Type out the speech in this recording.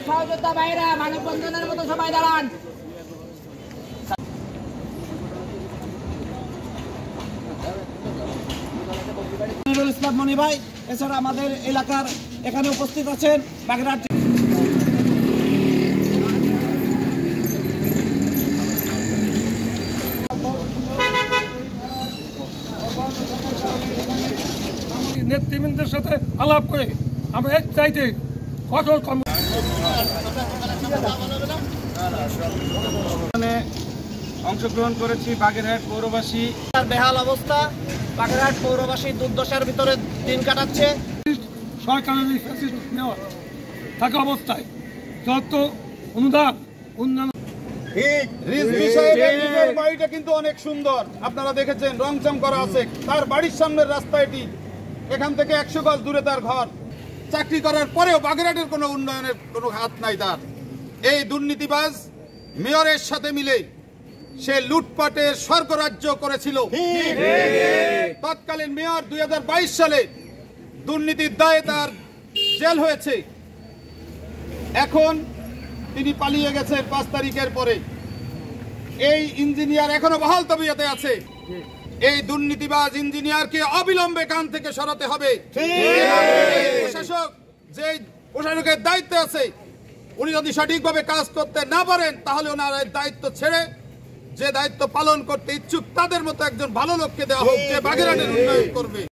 সহযোদ্ধা ভাইরা মানববন্ধনের মতো সবাই দাঁড়ান। ইসলাম মনি ভাই এছাড়া আমাদের এলাকার এখানে উপস্থিত আছেন বাগেরহাট নেতৃবৃন্দের সাথে আলাপ করে আমরা এক চাইতে কঠোর অংশগ্রহণ করেছি। বাগেরহাট পৌরবাসী বেহাল অবস্থা, বাগেরহাট পৌরবাসী দুর্দশার ভিতরে দিন কাটাচ্ছে। সরকারের নেওয়া থাকা অবস্থায় যত অনুদান উন্নয়ন বাড়িটা কিন্তু অনেক সুন্দর, আপনারা দেখেছেন রংচং করা আছে। তার বাড়ির সামনের রাস্তা এটি, এখান থেকে 100 গজ দূরে তার ঘর। চাকরি করার পরেও বাগেরহাটের কোনো উন্নয়নের কোনো হাত নাই তার। এই দুর্নীতিবাজ মেয়রের সাথে মিলে সে লুটপাটের স্বর্গরাজ্য করেছিল। তৎকালীন মেয়র 2022 সালে দুর্নীতির দায়ে তার জেল হয়েছে। এখন তিনি পালিয়ে গেছেন 5 তারিখের পরে। এই ইঞ্জিনিয়ার এখনো বহাল তবিয়তে আছে। এই দুর্নীতিবাজ ইঞ্জিনিয়ারকে অবিলম্বে কান থেকে সরাতে হবে। প্রশাসক যে প্রশাসকের দায়িত্বে আছে, উনি যদি সঠিকভাবে কাজ করতে না পারেন তাহলে ওনার দায়িত্ব ছেড়ে যে দায়িত্ব পালন করতে ইচ্ছুক তাদের মতো একজন ভালো লোককে দেওয়া হোক, যে বাগেরহাটের উন্নয়ন করবে।